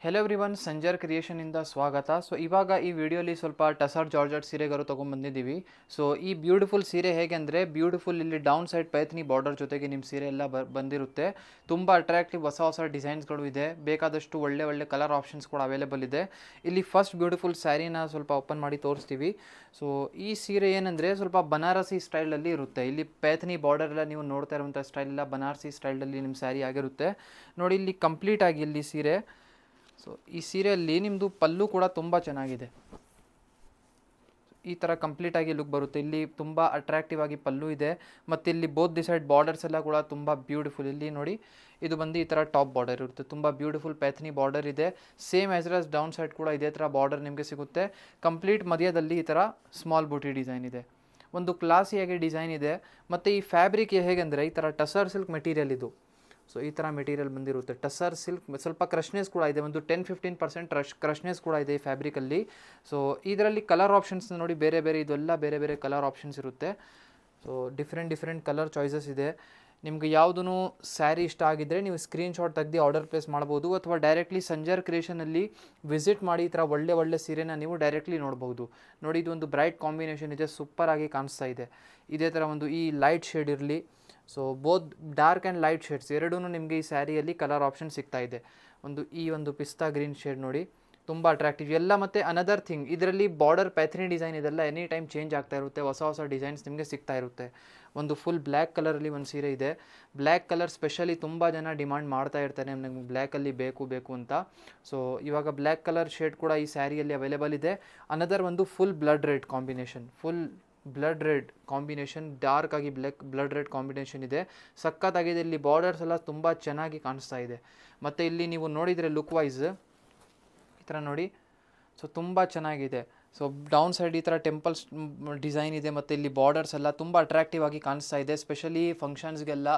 Hello everyone, Sanjar ಕ್ರಿಯೇಷನಿಂದ ಸ್ವಾಗತ. So ಇವಾಗ ಈ ವಿಡಿಯೋಲಿ ಸ್ವಲ್ಪ ಟಸರ್ ಜಾರ್ಜೆಟ್ ಸೀರೆಗಾರು ತೊಗೊಂಡ್ಬಂದಿದ್ದೀವಿ. ಸೊ ಈ ಬ್ಯೂಟಿಫುಲ್ ಸೀರೆ ಹೇಗೆ ಅಂದರೆ, ಬ್ಯೂಟಿಫುಲ್ ಇಲ್ಲಿ ಡೌನ್ ಸೈಡ್ ಪೈಥ್ನಿ ಬಾರ್ಡರ್ ಜೊತೆಗೆ ನಿಮ್ಮ ಸೀರೆ ಎಲ್ಲ ಬಂದಿರುತ್ತೆ. ತುಂಬ ಅಟ್ರಾಕ್ಟಿವ್ ಹೊಸ ಡಿಸೈನ್ಸ್ಗಳು ಇದೆ. ಬೇಕಾದಷ್ಟು ಒಳ್ಳೆ ಕಲರ್ ಆಪ್ಷನ್ಸ್ ಕೂಡ ಅವೈಲೇಬಲ್ ಇದೆ. ಇಲ್ಲಿ ಫಸ್ಟ್ ಬ್ಯೂಟಿಫುಲ್ ಸ್ಯಾರಿನ ಸ್ವಲ್ಪ ಓಪನ್ ಮಾಡಿ ತೋರಿಸ್ತೀವಿ. ಸೊ ಈ ಸೀರೆ ಏನಂದರೆ ಸ್ವಲ್ಪ ಬನಾರಸಿ ಸ್ಟೈಲಲ್ಲಿ ಇರುತ್ತೆ. ಇಲ್ಲಿ ಪೈಥ್ನಿ ಬಾರ್ಡರ್ ಎಲ್ಲ ನೀವು ನೋಡ್ತಾ ಇರುವಂಥ ಸ್ಟೈಲ್ ಎಲ್ಲ ಬನಾರಸಿ ಸ್ಟೈಲಲ್ಲಿ ನಿಮ್ಮ ಸ್ಯಾರಿ ಆಗಿರುತ್ತೆ. ನೋಡಿ ಇಲ್ಲಿ ಕಂಪ್ಲೀಟ್ ಆಗಿ ಇಲ್ಲಿ ಸೀರೆ. ಸೊ ಈ ಸೀರೆಯಲ್ಲಿ ನಿಮ್ಮದು ಪಲ್ಲು ಕೂಡ ತುಂಬ ಚೆನ್ನಾಗಿದೆ. ಈ ಥರ ಕಂಪ್ಲೀಟಾಗಿ ಲುಕ್ ಬರುತ್ತೆ. ಇಲ್ಲಿ ತುಂಬ ಅಟ್ರಾಕ್ಟಿವ್ ಆಗಿ ಪಲ್ಲು ಇದೆ ಮತ್ತು ಇಲ್ಲಿ ಬೋತ್ ದಿ ಸೈಡ್ ಬಾರ್ಡರ್ಸ್ ಎಲ್ಲ ಕೂಡ ತುಂಬ ಬ್ಯೂಟಿಫುಲ್. ಇಲ್ಲಿ ನೋಡಿ, ಇದು ಬಂದು ಈ ಥರ ಟಾಪ್ ಬಾರ್ಡರ್ ಇರುತ್ತೆ. ತುಂಬ ಬ್ಯೂಟಿಫುಲ್ ಪೈಥ್ನಿ ಬಾರ್ಡರ್ ಇದೆ. Same as well as down side ಕೂಡ ಇದೇ ಥರ ಬಾರ್ಡರ್ ನಿಮಗೆ ಸಿಗುತ್ತೆ. ಕಂಪ್ಲೀಟ್ ಮಧ್ಯದಲ್ಲಿ ಈ ಥರ ಸ್ಮಾಲ್ ಬೂಟಿ ಡಿಸೈನ್ ಇದೆ. ಒಂದು ಕ್ಲಾಸಿಯಾಗಿ ಡಿಸೈನ್ ಇದೆ. ಮತ್ತು ಈ ಫ್ಯಾಬ್ರಿಕ್ ಹೇಗೆಂದರೆ ಈ ಥರ ಟಸರ್ ಸಿಲ್ಕ್ ಮೆಟೀರಿಯಲ್ ಇದು. ಸೊ ಈ ಥರ ಮೆಟೀರಿಯಲ್ ಬಂದಿರುತ್ತೆ. ಟಸರ್ ಸಿಲ್ಕ್, ಸ್ವಲ್ಪ ಕ್ರಶ್ನೆಸ್ ಕೂಡ ಇದೆ. ಒಂದು 10-15% ಕ್ರಶ್ನೆಸ್ ಕೂಡ ಇದೆ ಈ ಫ್ಯಾಬ್ರಿಕಲ್ಲಿ. ಸೊ ಇದರಲ್ಲಿ ಕಲರ್ ಆಪ್ಷನ್ಸ್ ನೋಡಿ, ಬೇರೆ ಇದೆಲ್ಲ ಬೇರೆ ಕಲರ್ ಆಪ್ಷನ್ಸ್ ಇರುತ್ತೆ. ಸೊ ಡಿಫ್ರೆಂಟ್ ಕಲರ್ ಚಾಯ್ಸಸ್ ಇದೆ. ನಿಮಗೆ ಯಾವುದೂ ಸ್ಯಾರಿ ಇಷ್ಟ ಆಗಿದ್ದರೆ ನೀವು ಸ್ಕ್ರೀನ್ಶಾಟ್ ತೆಗೆದು ಆರ್ಡರ್ ಪ್ಲೇಸ್ ಮಾಡ್ಬೋದು, ಅಥವಾ ಡೈರೆಕ್ಟ್ಲಿ ಸಂಜರ್ ಕ್ರಿಯೇಷನಲ್ಲಿ ವಿಸಿಟ್ ಮಾಡಿ ಈ ಥರ ಒಳ್ಳೆ ಸೀರೆನ ನೀವು ಡೈರೆಕ್ಟ್ಲಿ ನೋಡ್ಬೋದು. ನೋಡಿ, ಇದು ಒಂದು ಬ್ರೈಟ್ ಕಾಂಬಿನೇಷನ್ ಇದೆ, ಸೂಪರಾಗಿ ಕಾಣಿಸ್ತಾ ಇದೆ. ಇದೇ ಥರ ಒಂದು ಈ ಲೈಟ್ ಶೇಡ್ ಇರಲಿ. So both dark and light shades ಎರಡೂ ನಿಮಗೆ ಈ ಸ್ಯಾರಿಯಲ್ಲಿ ಕಲರ್ ಆಪ್ಷನ್ ಸಿಗ್ತಾ ಇದೆ. ಒಂದು ಪಿಸ್ತಾ ಗ್ರೀನ್ ಶೇಡ್ ನೋಡಿ, ತುಂಬ ಅಟ್ರಾಕ್ಟಿವ್ ಎಲ್ಲ. ಮತ್ತು ಅನದರ್ ಥಿಂಗ್, ಇದರಲ್ಲಿ ಬಾರ್ಡರ್ ಪ್ಯಾಥ್ನಿ ಡಿಸೈನ್ ಇದೆಲ್ಲ ಎನಿ ಟೈಮ್ ಚೇಂಜ್ ಆಗ್ತಾ ಇರುತ್ತೆ. ಹೊಸ ಡಿಸೈನ್ಸ್ ನಿಮಗೆ ಸಿಗ್ತಾ ಇರುತ್ತೆ. ಒಂದು ಫುಲ್ ಬ್ಲ್ಯಾಕ್ ಕಲರಲ್ಲಿ ಒಂದು ಸೀರೆ ಇದೆ. ಬ್ಲ್ಯಾಕ್ ಕಲರ್ ಸ್ಪೆಷಲಿ ತುಂಬ ಜನ ಡಿಮಾಂಡ್ ಮಾಡ್ತಾ ಇರ್ತಾರೆ, ನಮಗೆ ಬ್ಲ್ಯಾಕಲ್ಲಿ ಬೇಕು ಅಂತ. ಸೊ ಇವಾಗ ಬ್ಲ್ಯಾಕ್ ಕಲರ್ ಶೇಡ್ ಕೂಡ ಈ ಸ್ಯಾರಿಯಲ್ಲಿ ಅವೈಲೇಬಲ್ ಇದೆ. ಅನದರ್ ಒಂದು full blood red combination, dark ಆಗಿ ಬ್ಲಡ್ ರೆಡ್ ಕಾಂಬಿನೇಷನ್ ಇದೆ. ಸಖತ್ತಾಗಿದೆ. ಇಲ್ಲಿ ಬಾರ್ಡರ್ಸ್ ಎಲ್ಲ ತುಂಬ ಚೆನ್ನಾಗಿ ಕಾಣಿಸ್ತಾ ಇದೆ. ಮತ್ತು ಇಲ್ಲಿ ನೀವು ನೋಡಿದರೆ ಲುಕ್ ವೈಸ್ ಈ ಥರ ನೋಡಿ. ಸೊ ತುಂಬ ಚೆನ್ನಾಗಿದೆ. ಸೊ ಡೌನ್ ಸೈಡ್ ಈ ಥರ ಟೆಂಪಲ್ಸ್ ಡಿಸೈನ್ ಇದೆ. ಮತ್ತು ಇಲ್ಲಿ ಬಾರ್ಡರ್ಸ್ ಎಲ್ಲ ತುಂಬ ಅಟ್ರಾಕ್ಟಿವ್ ಆಗಿ ಕಾಣಿಸ್ತಾ ಇದೆ. ಸ್ಪೆಷಲಿ ಫಂಕ್ಷನ್ಸ್ಗೆಲ್ಲ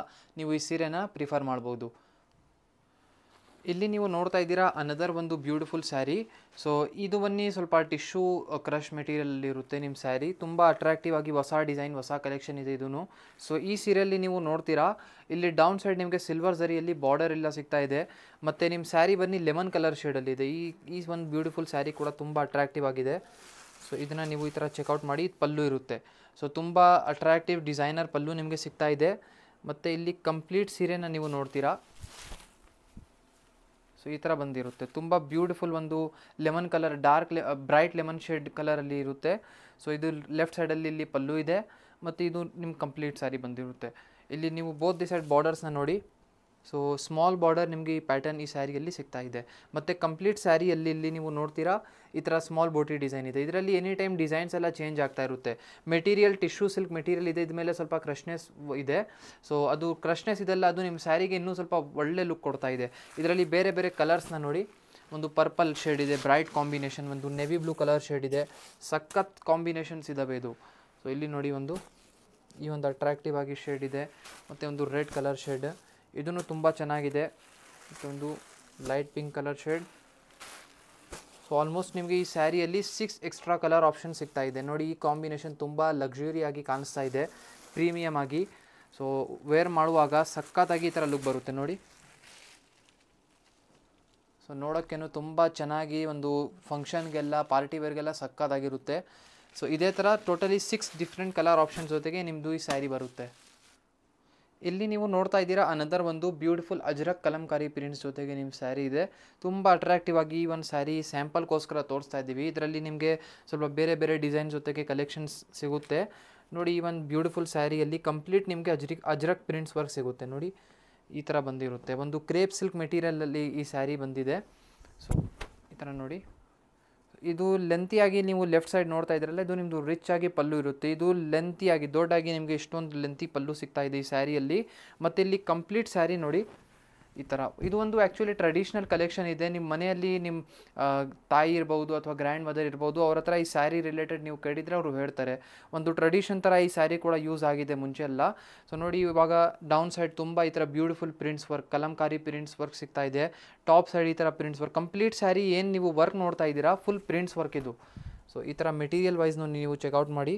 ನೀವು ಈ ಸೀರೆನ ಪ್ರಿಫರ್ ಮಾಡ್ಬೋದು. ಇಲ್ಲಿ ನೀವು ನೋಡ್ತಾ ಇದ್ದೀರಾ ಅನದರ್ ಒಂದು ಬ್ಯೂಟಿಫುಲ್ ಸ್ಯಾರಿ. ಸೊ ಇದು ಬನ್ನಿ ಸ್ವಲ್ಪ ಟಿಶ್ಯೂ ಕ್ರಶ್ ಮೆಟೀರಿಯಲ್ ಇರುತ್ತೆ ನಿಮ್ಮ ಸ್ಯಾರಿ. ತುಂಬ ಅಟ್ರಾಕ್ಟಿವ್ ಆಗಿ ಹೊಸ ಡಿಸೈನ್, ಹೊಸ ಕಲೆಕ್ಷನ್ ಇದೆ ಇದೂ. ಸೊ ಈ ಸೀರೆಯಲ್ಲಿ ನೀವು ನೋಡ್ತೀರಾ, ಇಲ್ಲಿ ಡೌನ್ ಸೈಡ್ ನಿಮಗೆ ಸಿಲ್ವರ್ ಝರಿಯಲ್ಲಿ ಬಾರ್ಡರ್ ಎಲ್ಲ ಸಿಗ್ತಾ ಇದೆ. ಮತ್ತು ನಿಮ್ಮ ಸ್ಯಾರಿ ಬನ್ನಿ ಲೆಮನ್ ಕಲರ್ ಶೇಡಲ್ಲಿ ಇದೆ. ಈ ಒಂದು ಬ್ಯೂಟಿಫುಲ್ ಸ್ಯಾರಿ ಕೂಡ ತುಂಬ ಅಟ್ರಾಕ್ಟಿವ್ ಆಗಿದೆ. ಸೊ ಇದನ್ನು ನೀವು ಈ ಥರ ಚೆಕ್ಔಟ್ ಮಾಡಿ. ಪಲ್ಲು ಇರುತ್ತೆ. ಸೊ ತುಂಬ ಅಟ್ರಾಕ್ಟಿವ್ ಡಿಸೈನರ್ ಪಲ್ಲು ನಿಮಗೆ ಸಿಗ್ತಾ ಇದೆ. ಮತ್ತು ಇಲ್ಲಿ ಕಂಪ್ಲೀಟ್ ಸೀರೆನ ನೀವು ನೋಡ್ತೀರಾ. ಸೊ ಈ ಥರ ಬಂದಿರುತ್ತೆ. ತುಂಬ ಬ್ಯೂಟಿಫುಲ್ ಒಂದು lemon colour, bright lemon shade ಕಲರಲ್ಲಿ ಇರುತ್ತೆ. ಸೊ ಇದು ಲೆಫ್ಟ್ ಸೈಡಲ್ಲಿ ಇಲ್ಲಿ ಪಲ್ಲು ಇದೆ. ಮತ್ತು ಇದು ನಿಮ್ಮ ಕಂಪ್ಲೀಟ್ ಸ್ಯಾರಿ ಬಂದಿರುತ್ತೆ. ಇಲ್ಲಿ ನೀವು ಬೋತ್ ದಿ ಸೈಡ್ ಬಾರ್ಡರ್ಸ್ನ ನೋಡಿ. ಸೊ ಸ್ಮಾಲ್ ಬಾರ್ಡರ್ ನಿಮಗೆ ಈ ಪ್ಯಾಟರ್ನ್ ಈ ಸ್ಯಾರಿಯಲ್ಲಿ ಸಿಗ್ತಾ ಇದೆ. ಮತ್ತು ಕಂಪ್ಲೀಟ್ ಸ್ಯಾರಿಯಲ್ಲಿ ಇಲ್ಲಿ ನೀವು ನೋಡ್ತೀರಾ ಈ ಥರ ಸ್ಮಾಲ್ ಬೋಟಿ ಡಿಸೈನ್ ಇದೆ. ಇದರಲ್ಲಿ ಎನಿ ಟೈಮ್ ಡಿಸೈನ್ಸ್ ಎಲ್ಲ ಚೇಂಜ್ ಆಗ್ತಾ ಇರುತ್ತೆ. ಮೆಟೀರಿಯಲ್ ಟಿಶ್ಯೂ ಸಿಲ್ಕ್ ಮೆಟೀರಿಯಲ್ ಇದೆ. ಇದ್ಮೇಲೆ ಸ್ವಲ್ಪ ಕ್ರಶ್ನೆಸ್ ಇದೆ. ಸೊ ಅದು ಕ್ರಶ್ನೆಸ್ ಇದೆಲ್ಲ ಅದು ನಿಮ್ಮ ಸ್ಯಾರಿಗೆ ಇನ್ನೂ ಸ್ವಲ್ಪ ಒಳ್ಳೆ ಲುಕ್ ಕೊಡ್ತಾ ಇದೆ. ಇದರಲ್ಲಿ ಬೇರೆ ಕಲರ್ಸ್ನ ನೋಡಿ. ಒಂದು ಪರ್ಪಲ್ ಶೇಡ್ ಇದೆ, ಬ್ರೈಟ್ ಕಾಂಬಿನೇಷನ್. ಒಂದು ನೆವಿ ಬ್ಲೂ ಕಲರ್ ಶೇಡ್ ಇದೆ. ಸಖತ್ ಕಾಂಬಿನೇಷನ್ಸ್ ಇದ್ದಾವೆ ಇದು. ಸೊ ಇಲ್ಲಿ ನೋಡಿ, ಈ ಒಂದು ಅಟ್ರಾಕ್ಟಿವ್ ಆಗಿ ಶೇಡ್ ಇದೆ. ಮತ್ತು ಒಂದು ರೆಡ್ ಕಲರ್ ಶೇಡ್, ಇದೂ ತುಂಬ ಚೆನ್ನಾಗಿದೆ. ಮತ್ತೊಂದು light pink colour shade. So almost ನಿಮಗೆ ಈ ಸ್ಯಾರಿಯಲ್ಲಿ 6 ಎಕ್ಸ್ಟ್ರಾ ಕಲರ್ ಆಪ್ಷನ್ ಸಿಗ್ತಾ ಇದೆ. ನೋಡಿ, ಈ ಕಾಂಬಿನೇಷನ್ ತುಂಬ ಲಕ್ಸುರಿಯಾಗಿ ಕಾಣಿಸ್ತಾ ಇದೆ, ಪ್ರೀಮಿಯಮ್ ಆಗಿ. ಸೊ ವೇರ್ ಮಾಡುವಾಗ ಸಖತ್ತಾಗಿ ಈ ಥರ ಲುಕ್ ಬರುತ್ತೆ ನೋಡಿ. ಸೊ ನೋಡೋಕ್ಕೇನು ತುಂಬ ಚೆನ್ನಾಗಿ ಒಂದು ಫಂಕ್ಷನ್ಗೆಲ್ಲ, ಪಾರ್ಟಿ ವೇರ್ಗೆಲ್ಲ ಸಖತ್ತಾಗಿರುತ್ತೆ. ಸೊ ಇದೇ ಥರ ಟೋಟಲಿ 6 ಡಿಫ್ರೆಂಟ್ ಕಲರ್ ಆಪ್ಷನ್ಸ್ ಜೊತೆಗೆ ನಿಮ್ಮದು ಈ ಸ್ಯಾರಿ ಬರುತ್ತೆ. ಇಲ್ಲಿ ನೀವು ನೋಡ್ತಾ ಇದ್ದೀರಾ ಅನದರ್ ಒಂದು ಬ್ಯೂಟಿಫುಲ್ ಅಜ್ರಕ್ ಕಲಂಕಾರಿ ಪ್ರಿಂಟ್ಸ್ ಜೊತೆಗೆ ನಿಮ್ಮ ಸ್ಯಾರಿ ಇದೆ. ತುಂಬ ಅಟ್ರಾಕ್ಟಿವ್ ಆಗಿ ಈ ಒಂದು ಸ್ಯಾರಿ ಸ್ಯಾಂಪಲ್ಗೋಸ್ಕರ ತೋರಿಸ್ತಾ ಇದ್ದೀವಿ. ಇದರಲ್ಲಿ ನಿಮಗೆ ಸ್ವಲ್ಪ ಬೇರೆ ಡಿಸೈನ್ ಜೊತೆಗೆ ಕಲೆಕ್ಷನ್ಸ್ ಸಿಗುತ್ತೆ ನೋಡಿ. ಈ ಒಂದು ಬ್ಯೂಟಿಫುಲ್ ಸ್ಯಾರಿಯಲ್ಲಿ ಕಂಪ್ಲೀಟ್ ನಿಮಗೆ ಅಜ್ರಕ್ ಪ್ರಿಂಟ್ಸ್ ವರ್ಕ್ ಸಿಗುತ್ತೆ ನೋಡಿ. ಈ ಥರ ಬಂದಿರುತ್ತೆ. ಒಂದು ಕ್ರೇಪ್ ಸಿಲ್ಕ್ ಮೆಟೀರಿಯಲಲ್ಲಿ ಈ ಸ್ಯಾರಿ ಬಂದಿದೆ. ಸೊ ಈ ಥರ ನೋಡಿ. ಇದು ಲೆಂತಿಯಾಗಿ ನೀವು ಲೆಫ್ಟ್ ಸೈಡ್ ನೋಡ್ತಾ ಇದ್ರಲ್ಲ, ಇದು ನಿಮ್ಮದು ರಿಚ್ ಆಗಿ ಪಲ್ಲು ಇರುತ್ತೆ. ಇದು ಲೆಂತಿಯಾಗಿ ದೊಡ್ಡಾಗಿ ನಿಮಗೆ ಇಷ್ಟೊಂದು ಲೆಂತಿ ಪಲ್ಲು ಸಿಗ್ತಾ ಇದೆ ಈ ಸ್ಯಾರಿಯಲ್ಲಿ. ಮತ್ತು ಇಲ್ಲಿ ಕಂಪ್ಲೀಟ್ ಸ್ಯಾರಿ ನೋಡಿ ಈ ಥರ. ಇದು ಒಂದು ಆ್ಯಕ್ಚುಲಿ ಟ್ರೆಡಿಷ್ನಲ್ ಕಲೆಕ್ಷನ್ ಇದೆ. ನಿಮ್ಮ ಮನೆಯಲ್ಲಿ ನಿಮ್ಮ ತಾಯಿ ಇರ್ಬೋದು ಅಥವಾ ಗ್ರ್ಯಾಂಡ್ ಮದರ್ ಇರ್ಬೋದು, ಅವ್ರ ಹತ್ರ ಈ ಸ್ಯಾರಿ ರಿಲೇಟೆಡ್ ನೀವು ಕೇಳಿದರೆ ಅವರು ಹೇಳ್ತಾರೆ. ಒಂದು ಟ್ರೆಡಿಷನ್ ಥರ ಈ ಸ್ಯಾರಿ ಕೂಡ ಯೂಸ್ ಆಗಿದೆ ಮುಂಚೆ ಎಲ್ಲ. ಸೊ ನೋಡಿ, ಇವಾಗ ಡೌನ್ ಸೈಡ್ ತುಂಬ ಈ ಥರ beautiful prints work, Kalamkari prints work ಸಿಗ್ತಾ ಇದೆ. ಟಾಪ್ ಸೈಡ್ ಈ ಥರ ಪ್ರಿಂಟ್ಸ್ ವರ್ಕ್. ಕಂಪ್ಲೀಟ್ ಸ್ಯಾರಿ ಏನು ನೀವು ವರ್ಕ್ ನೋಡ್ತಾ ಇದ್ದೀರಾ, ಫುಲ್ ಪ್ರಿಂಟ್ಸ್ ವರ್ಕ್ ಇದು. ಸೊ ಈ ಥರ ಮೆಟೀರಿಯಲ್ ವೈಸ್ನು ನೀವು ಚೆಕ್ಔಟ್ ಮಾಡಿ.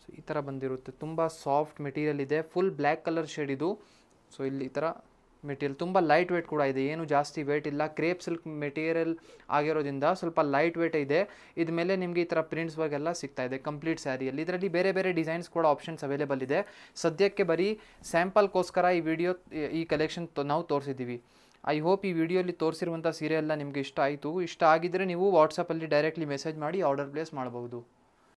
ಸೊ ಈ ಥರ ಬಂದಿರುತ್ತೆ. ತುಂಬ ಸಾಫ್ಟ್ ಮೆಟೀರಿಯಲ್ ಇದೆ. ಫುಲ್ ಬ್ಲ್ಯಾಕ್ ಕಲರ್ ಶೇಡ್ ಇದು. ಸೊ ಇಲ್ಲಿ ಈ ಥರ ಮೆಟೀರಿಯಲ್ ತುಂಬ ಲೈಟ್ ವೇಟ್ ಕೂಡ ಇದೆ, ಏನು ಜಾಸ್ತಿ ವೇಟ್ ಇಲ್ಲ. ಕ್ರೇಪ್ ಸಿಲ್ಕ್ ಮೆಟೀರಿಯಲ್ ಆಗಿರೋದ್ರಿಂದ ಸ್ವಲ್ಪ ಲೈಟ್ ವೇಟ್ ಇದೆ. ಇದ ಮೇಲೆ ನಿಮಗೆ ಈ ಥರ ಪ್ರಿಂಟ್ಸ್ ವರ್ಕ್ ಎಲ್ಲ ಸಿಗ್ತಾ ಇದೆ ಕಂಪ್ಲೀಟ್ ಸ್ಯಾರಿಯಲ್ಲಿ. ಇದರಲ್ಲಿ ಬೇರೆ ಬೇರೆ ಡಿಸೈನ್ಸ್ ಕೂಡ ಆಪ್ಷನ್ಸ್ ಅವೈಲೇಬಲ್ ಇದೆ. ಸದ್ಯಕ್ಕೆ ಬರೀ ಸ್ಯಾಂಪಲ್ಗೋಸ್ಕರ ಈ ವಿಡಿಯೋ ಈ ಕಲೆಕ್ಷನ್ ನಾವು ತೋರಿಸಿದ್ದೀವಿ. ಐ ಹೋಪ್ ಈ ವಿಡಿಯೋಲಿ ತೋರಿಸಿರುವಂಥ ಸೀರೆ ಎಲ್ಲ ನಿಮಗೆ ಇಷ್ಟ ಆಯಿತು. ಇಷ್ಟ ಆಗಿದ್ದರೆ ನೀವು ವಾಟ್ಸಪ್ಪಲ್ಲಿ ಡೈರೆಕ್ಟ್ಲಿ ಮೆಸೇಜ್ ಮಾಡಿ ಆರ್ಡರ್ ಪ್ಲೇಸ್ ಮಾಡಬಹುದು.